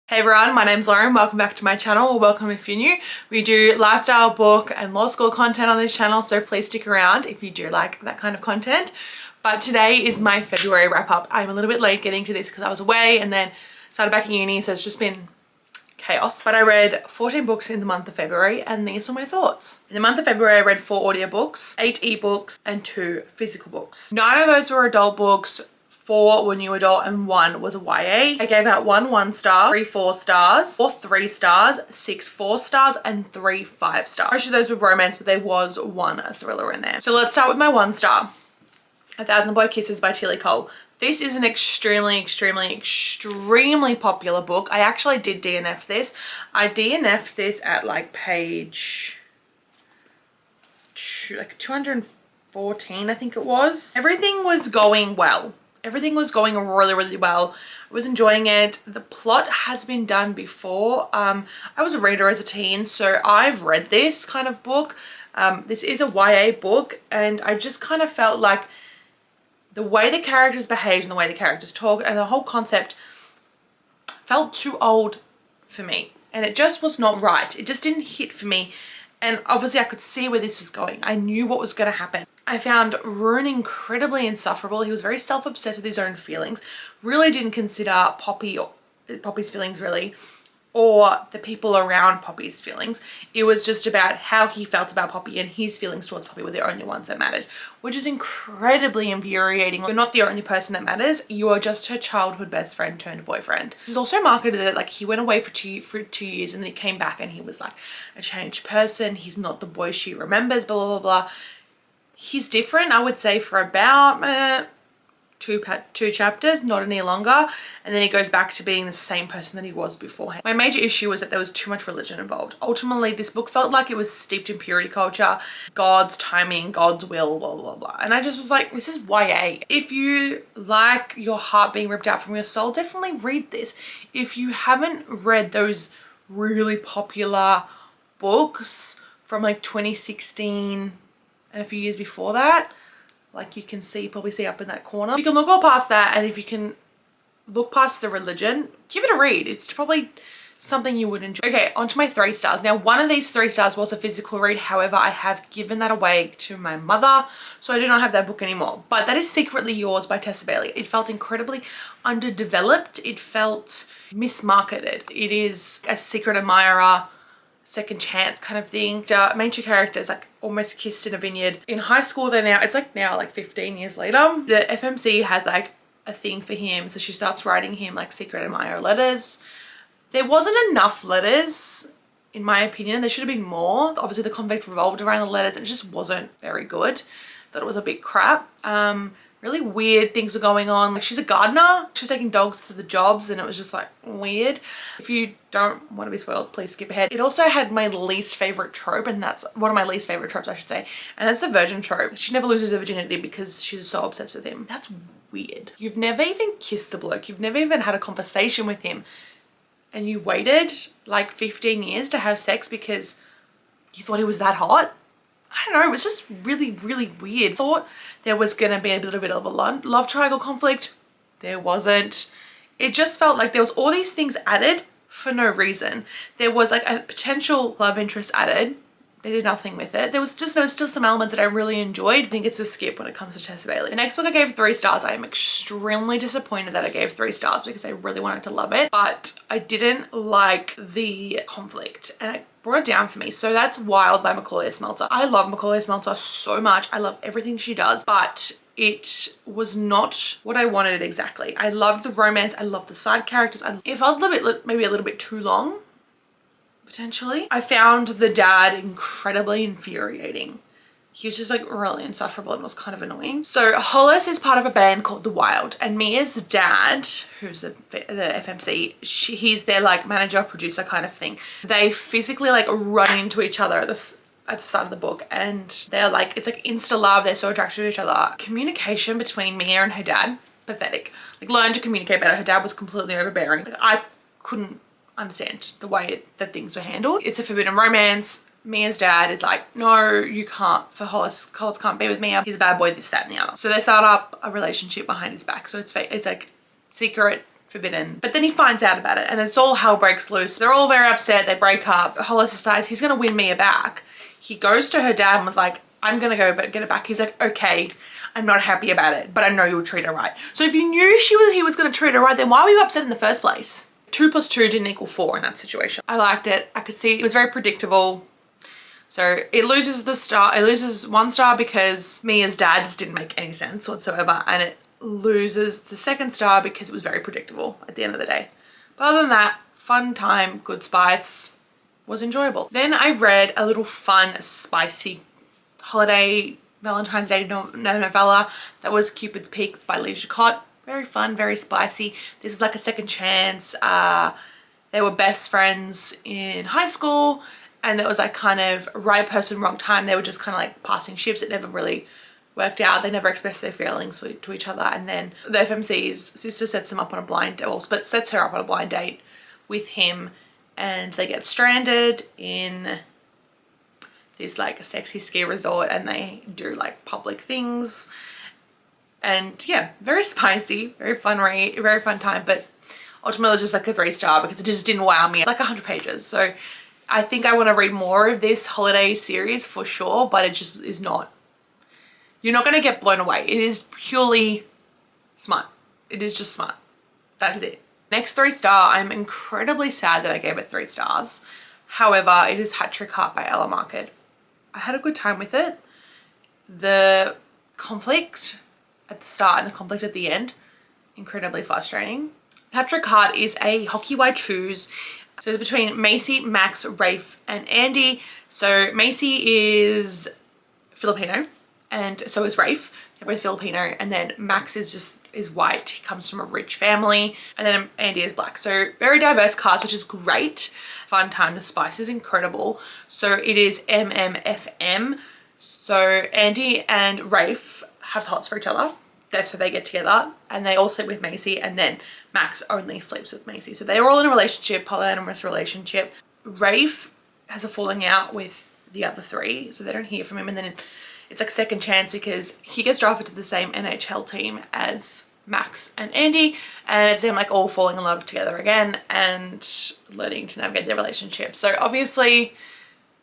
Hey everyone, my name's Lauren. Welcome back to my channel, or welcome if you're new. We do lifestyle, book and law school content on this channel, so please stick around if you do like that kind of content. But today is my February wrap up. I'm a little bit late getting to this because I was away and then started back in uni, so it's just been chaos. But I read 14 books in the month of February and these are my thoughts. In the month of February I read 4 audiobooks, 8 ebooks and 2 physical books. 9 of those were adult books, 4 were new adult and 1 was a YA. I gave out 1 star, 3 4 stars, 4 3 stars, 6 4 stars and 3 5 stars. Most of those were romance, but there was 1 thriller in there. So let's start with my 1 star. A Thousand Boy Kisses by Tilly Cole. This is an extremely popular book. I actually did DNF this. I DNF'd this at like page 214, I think it was. Everything was going well. Everything was going really well. I was enjoying it. The plot has been done before. I was a reader as a teen, so I've read this kind of book. This is a YA book, and I just kind of felt like the way the characters behaved and the way the characters talked and the whole concept felt too old for me. And it just was not right. It just didn't hit for me. And obviously I could see where this was going. I knew what was going to happen. I found Rune incredibly insufferable. He was very self-obsessed with his own feelings. Really didn't consider Poppy's feelings really, or the people around Poppy's feelings. It was just about how he felt about Poppy, and his feelings towards Poppy were the only ones that mattered, which is incredibly infuriating. You're not the only person that matters. You are just her childhood best friend turned boyfriend. It's also marketed that like he went away for two years and then he came back and he was like a changed person. He's not the boy she remembers, blah, blah, blah. He's different, I would say, for about two chapters, not any longer, and then he goes back to being the same person that he was beforehand. My major issue was that there was too much religion involved. Ultimately, this book felt like it was steeped in purity culture, God's timing, God's will, blah, blah, blah. And I just was like, this is YA. If you like your heart being ripped out from your soul, definitely read this. If you haven't read those really popular books from like 2016 and a few years before that, like you can see, probably see up in that corner. You can look all past that, and if you can look past the religion, give it a read. It's probably something you would enjoy. Okay, on to my 3 stars. Now, one of these 3 stars was a physical read. However, I have given that away to my mother, so I do not have that book anymore. But that is Secretly Yours by Tessa Bailey. It felt incredibly underdeveloped. It felt mismarketed. It is a secret admirer, second chance kind of thing. The main 2 characters like almost kissed in a vineyard. In high school, they're now, it's like now like 15 years later. The FMC has like a thing for him, so she starts writing him like secret admirer letters. There wasn't enough letters, in my opinion. There should have been more. Obviously the convict revolved around the letters and it just wasn't very good. Thought it was a bit crap. Really weird things were going on. Like, she's a gardener. She was taking dogs to the jobs and it was just like weird. If you don't want to be spoiled, please skip ahead. It also had my least favorite trope, and that's one of my least favorite tropes, I should say. And that's the virgin trope. She never loses her virginity because she's so obsessed with him. That's weird. You've never even kissed the bloke. You've never even had a conversation with him. And you waited like 15 years to have sex because you thought he was that hot. I don't know, it was just really weird. Thought there was gonna be a little bit of a love triangle conflict. There wasn't. It just felt like there was all these things added for no reason. There was like a potential love interest added. They did nothing with it. There was still some elements that I really enjoyed. I think it's a skip when it comes to Tessa Bailey. The next book I gave 3 stars. I am extremely disappointed that I gave 3 stars because I really wanted to love it, but I didn't like the conflict and it brought it down for me. So that's Wild by Macaulay Smelter. I love Macaulay Smelter so much. I love everything she does, but it was not what I wanted exactly. I loved the romance. I loved the side characters. It felt a little bit, maybe a little bit too long, potentially. I found the dad incredibly infuriating. He was just like really insufferable and was kind of annoying. So Hollis is part of a band called The Wild, and Mia's dad, who's the FMC, he's their like manager, producer kind of thing. They physically like run into each other at the start of the book, and they're like, it's like insta love. They're so attracted to each other. Communication between Mia and her dad, pathetic. Like, learn to communicate better. Her dad was completely overbearing. Like, I couldn't understand the way that things were handled. It's a forbidden romance. Mia's dad is like, no, you can't, for Hollis can't be with Mia. He's a bad boy, this, that, and the other. So they start up a relationship behind his back. So it's like secret forbidden. But then he finds out about it and it's all hell breaks loose. They're all very upset. They break up. Hollis decides he's going to win Mia back. He goes to her dad and was like, I'm going to go but get it back. He's like, okay, I'm not happy about it, but I know you'll treat her right. So if you knew he was going to treat her right, then why were you upset in the first place? 2 + 2 didn't equal 4 in that situation. I liked it. I could see it was very predictable. So it loses 1 star because Mia's dad just didn't make any sense whatsoever, and it loses the 2nd star because it was very predictable at the end of the day. But other than that, fun time, good spice, was enjoyable. Then I read a little fun, spicy holiday Valentine's Day novella that was Cupid's Peak by Leisha Cott. Very fun, very spicy. This is like a second chance. They were best friends in high school, and it was like kind of right person, wrong time. They were just kind of like passing ships. It never really worked out. They never expressed their feelings to each other. And then the FMC's sister sets them up on a blind date, but sets her up on a blind date with him, and they get stranded in this like sexy ski resort, and they do like public things. And yeah, very spicy, very fun read, very fun time, but ultimately it was just like a 3 star because it just didn't wow me. It's like 100 pages. So I think I want to read more of this holiday series for sure, but it just is not, you're not going to get blown away. It is purely smart. It is just smart. That is it. Next 3 star, I'm incredibly sad that I gave it 3 stars. However, it is Hat Trick Heart by Ella Market. I had a good time with it. The conflict at the start and the conflict at the end, incredibly frustrating. Hat Trick Heart is a Hockey Wide Choose. So it's between Macy, Max, Rafe, and Andy. So Macy is Filipino, and so is Rafe. They're both Filipino, and then Max is white. He comes from a rich family, and then Andy is black. So very diverse cast, which is great. Fun time. The spice is incredible. So it is MMFM. So Andy and Rafe have hots for each other. So they get together and they all sleep with Macy, and then Max only sleeps with Macy. So they're all in a relationship, polyamorous relationship. Rafe has a falling out with the other 3, so they don't hear from him, and then it's like second chance because he gets drafted to the same NHL team as Max and Andy, and it's them like all falling in love together again and learning to navigate their relationship. So obviously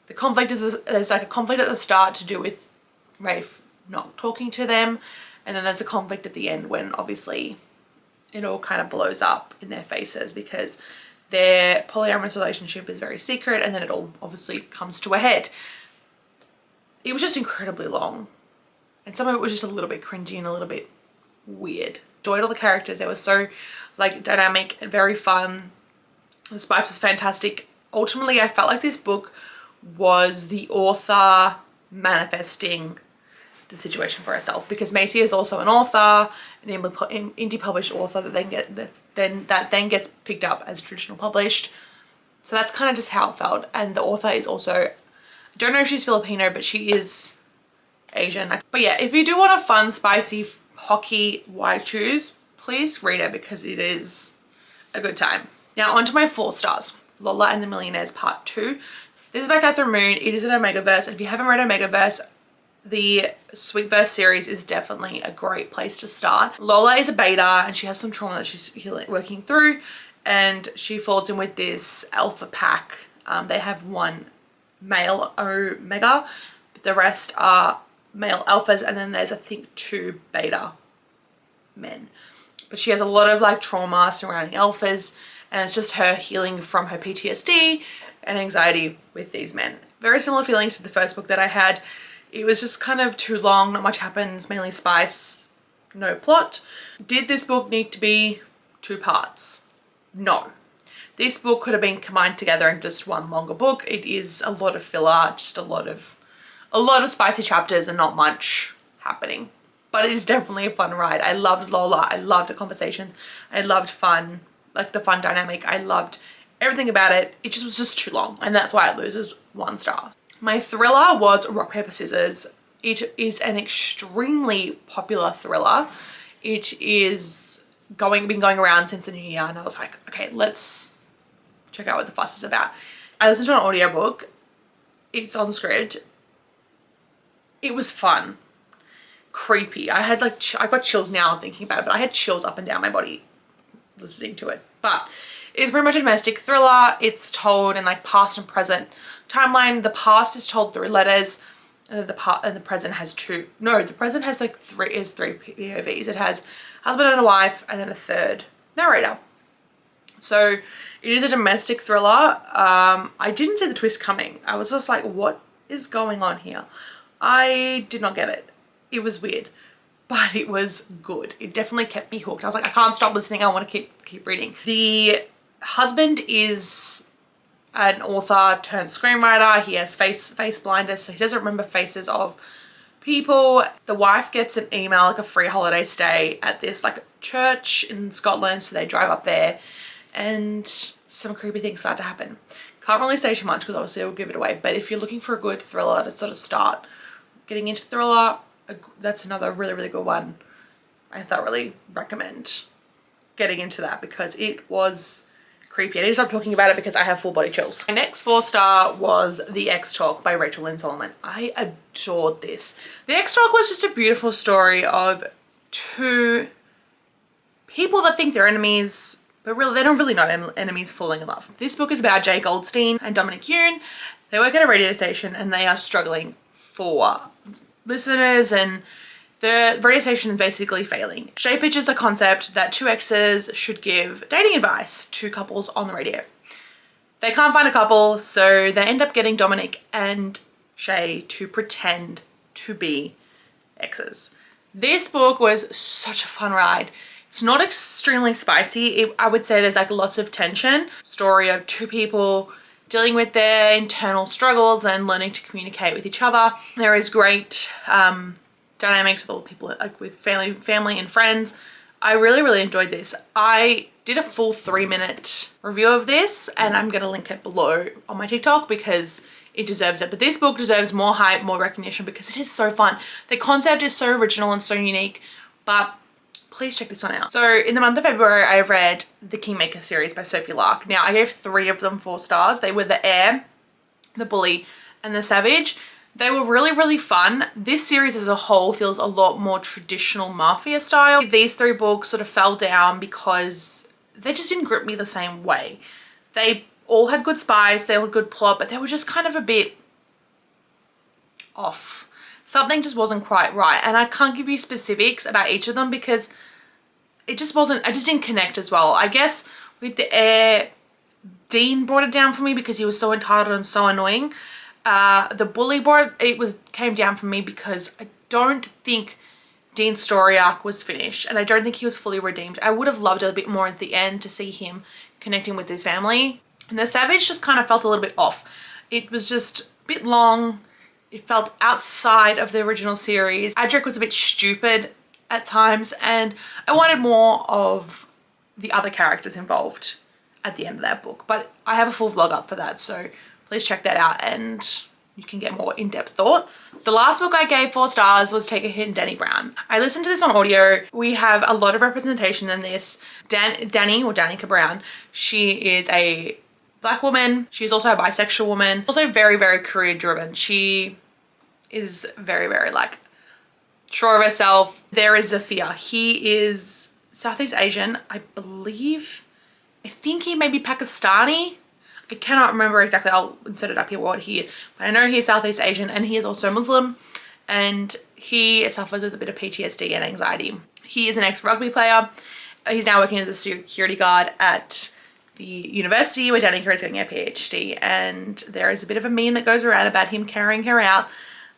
the conflict is, there's like a conflict at the start to do with Rafe not talking to them, and then there's a conflict at the end when obviously it all kind of blows up in their faces because their polyamorous relationship is very secret, and then it all obviously comes to a head. It was just incredibly long, and some of it was just a little bit cringy and a little bit weird. Enjoyed all the characters. They were so like dynamic and very fun. The spice was fantastic. Ultimately, I felt like this book was the author manifesting the situation for herself, because Macy is also an author, an indie published author that then gets picked up as traditional published. So that's kind of just how it felt. And the author is also, I don't know if she's Filipino, but she is Asian. But yeah, if you do want a fun, spicy Hockey Wide Choose, please read it because it is a good time. Now on to my 4 stars. Lola and the Millionaires Part 2. This is by Catherine Moon. It is an Omegaverse. If you haven't read Omegaverse, the Sweetverse series is definitely a great place to start. Lola is a beta and she has some trauma that she's working through, and she falls in with this alpha pack. They have 1 male Omega, but the rest are male alphas, and then there's I think 2 beta men. But she has a lot of like trauma surrounding alphas, and it's just her healing from her PTSD and anxiety with these men. Very similar feelings to the first book that I had. It was just kind of too long, not much happens, mainly spice, no plot. Did this book need to be 2 parts? No. This book could have been combined together in just 1 longer book. It is a lot of filler, just a lot of spicy chapters and not much happening. But it is definitely a fun ride. I loved Lola. I loved the conversations. I loved fun, like the fun dynamic. I loved everything about it. It just was just too long, and that's why it loses 1 star. My thriller was Rock, Paper, Scissors. It is an extremely popular thriller. It is been going around since the new year, and I was like, okay, let's check out what the fuss is about. I listened to an audiobook. It's on Scribd. It was fun. Creepy. I got chills now thinking about it, but I had chills up and down my body listening to it. But it's pretty much a domestic thriller. It's told in like past and present timeline. The past is told through letters, and the present has two. No, the present has like three POVs. It has husband and a wife, and then a third narrator. So it is a domestic thriller. I didn't see the twist coming. I was just like, what is going on here? I did not get it. It was weird, but it was good. It definitely kept me hooked. I was like, I can't stop listening. I want to keep reading. The husband is an author turned screenwriter. He has face blindness, so he doesn't remember faces of people. The wife gets an email, like a free holiday stay at this like church in Scotland, so they drive up there and some creepy things start to happen. Can't really say too much because obviously it will give it away, but if you're looking for a good thriller to sort of start getting into thriller, that's another really, really good one. I thoroughly recommend getting into that because it was creepy. I need to stop talking about it because I have full body chills. My next 4-star was The Ex-Talk by Rachel Lynn Solomon. I adored this. The Ex-Talk was just a beautiful story of two people that think they're enemies, but really they're not really enemies falling in love. This book is about Jay Goldstein and Dominic Yoon. They work at a radio station and they are struggling for listeners, and the radio station is basically failing. Jay pitches a concept that two exes should give dating advice to couples on the radio. They can't find a couple, so they end up getting Dominic and Shay to pretend to be exes. This book was such a fun ride. It's not extremely spicy. I would say there's like lots of tension. Story of two people dealing with their internal struggles and learning to communicate with each other. There is great dynamics with all the people, like with family and friends. I really, really enjoyed this. I did a full 3-minute review of this and I'm gonna link it below on my TikTok because it deserves it. But this book deserves more hype, more recognition because it is so fun. The concept is so original and so unique, but please check this one out. So in the month of February, I read the Kingmaker series by Sophie Lark. Now I gave 3 of them 4 stars. They were The Heir, The Bully, and The Savage. They were really, really fun. This series as a whole feels a lot more traditional mafia style. These 3 books sort of fell down because they just didn't grip me the same way. They all had good spice, they all had good plot, but they were just kind of a bit off. Something just wasn't quite right. And I can't give you specifics about each of them because it just wasn't, I just didn't connect as well. I guess with The Heir, Dean brought it down for me because he was so entitled and so annoying. The Bully came down for me because I don't think Dean's story arc was finished and I don't think he was fully redeemed. I would have loved it a bit more at the end to see him connecting with his family. And The Savage just kind of felt a little bit off. It was just a bit long. It felt outside of the original series. Adric was a bit stupid at times and I wanted more of the other characters involved at the end of that book. But I have a full vlog up for that, so please check that out and you can get more in-depth thoughts. The last book I gave 4 stars was Take a Hint, Dani Brown. I listened to this on audio. We have a lot of representation in this. Dani, or Danica Brown, she is a Black woman. She's also a bisexual woman. Also very, very career driven. She is very, very like sure of herself. There is Zafir. He is Southeast Asian, I believe. I think he may be Pakistani. I cannot remember exactly. I'll insert it up here what he is. But I know he is Southeast Asian and he is also Muslim and he suffers with a bit of PTSD and anxiety. He is an ex-rugby player. He's now working as a security guard at the university where Danica is getting her PhD, and there is a bit of a meme that goes around about him carrying her out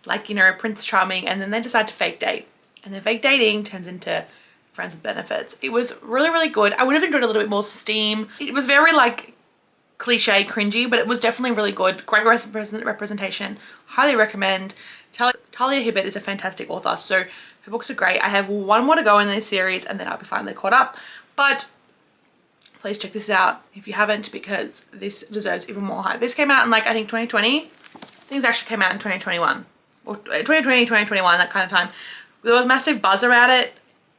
like, you know, Prince Charming, and then they decide to fake date. And then fake dating turns into friends with benefits. It was really, really good. I would have enjoyed a little bit more steam. It was very like cliche cringy, but it was definitely really good. Great representation. Highly recommend. Talia Hibbert is a fantastic author, so her books are great. I have 1 more to go in this series and then I'll be finally caught up. But please check this out if you haven't because this deserves even more hype. This came out in like, I think 2020. Things actually came out in 2021. Or 2020, 2021, that kind of time. There was massive buzz about it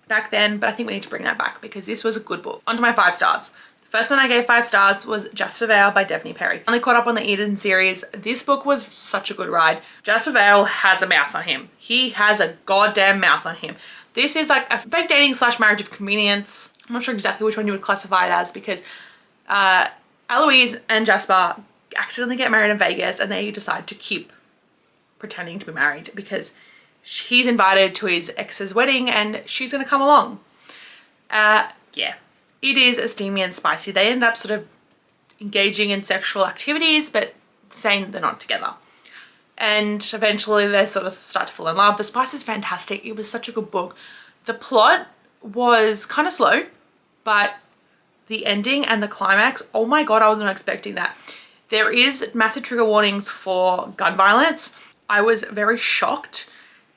back then, but I think we need to bring that back because this was a good book. On to my 5 stars. The first one I gave 5 stars was Jasper Vale by Devney Perry. I only caught up on the Eden series. This book was such a good ride. Jasper Vale has a mouth on him. He has a goddamn mouth on him. This is like a fake dating slash marriage of convenience. I'm not sure exactly which one you would classify it as, because Eloise and Jasper accidentally get married in Vegas and they decide to keep pretending to be married because he's invited to his ex's wedding and she's gonna come along. Yeah, it is steamy and spicy. They end up sort of engaging in sexual activities but saying that they're not together. And eventually they sort of start to fall in love. The spice is fantastic. It was such a good book. The plot was kind of slow, but the ending and the climax, oh my God, I was not expecting that. There is massive trigger warnings for gun violence. I was very shocked.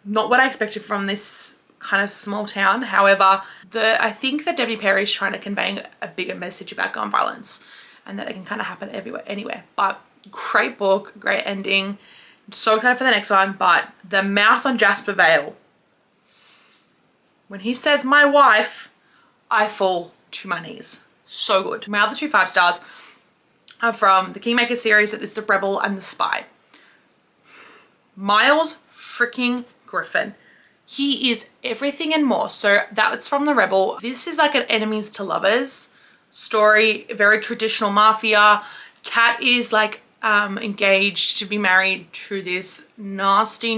Not what I expected from this kind of small town. However, I think that Debbie Perry is trying to convey a bigger message about gun violence and that it can kind of happen everywhere, anywhere. But great book, great ending. I'm so excited for the next one. But the mouth on Jasper Vale, when he says my wife, I fall to my knees. So good. My other 2 5 stars are from the Kingmaker series. That is The Rebel and The Spy. Miles freaking Griffin. He is everything and more. So that's from The Rebel. This is like an enemies to lovers story. Very traditional mafia. Kat is like engaged to be married to this nasty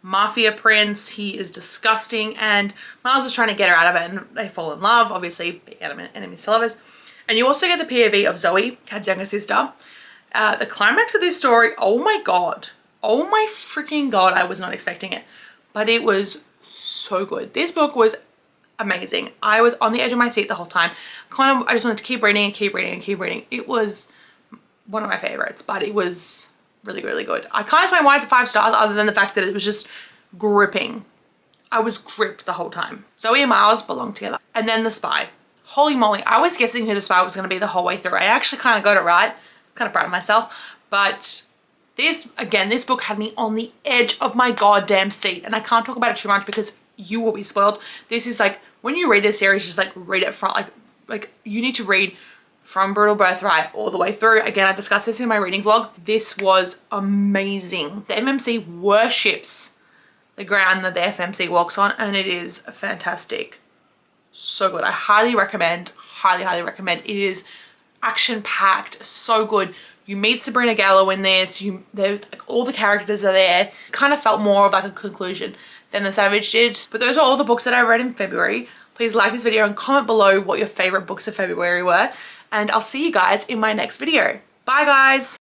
mafia prince. He is disgusting and Miles is trying to get her out of it and they fall in love, obviously enemies to lovers. And you also get the POV of Zoe, Kat's younger sister. The climax of this story, oh my God, oh my freaking God, I was not expecting it, but it was so good. This book was amazing. I was on the edge of my seat the whole time. I just wanted to keep reading and keep reading and keep reading. It was one of my favorites, but it was really good. I can't explain why it's a 5 stars other than the fact that it was just gripping. I was gripped the whole time. Zoe and Miles belong together. And then The Spy. Holy moly, I was guessing who the spy was going to be the whole way through. I actually kind of got it right. Kind of proud of myself. But this book had me on the edge of my goddamn seat. And I can't talk about it too much because you will be spoiled. This is like, when you read this series, just like read it from, like you need to read from Brutal Birthright all the way through. Again, I discussed this in my reading vlog. This was amazing. The MMC worships the ground that the FMC walks on, and it is fantastic. So good. I highly recommend, highly recommend. It is action-packed, so good. You meet Sabrina Gallo in this, like, all the characters are there. It kind of felt more of like a conclusion than The Savage did. But those are all the books that I read in February. Please like this video and comment below what your favorite books of February were. And I'll see you guys in my next video. Bye guys.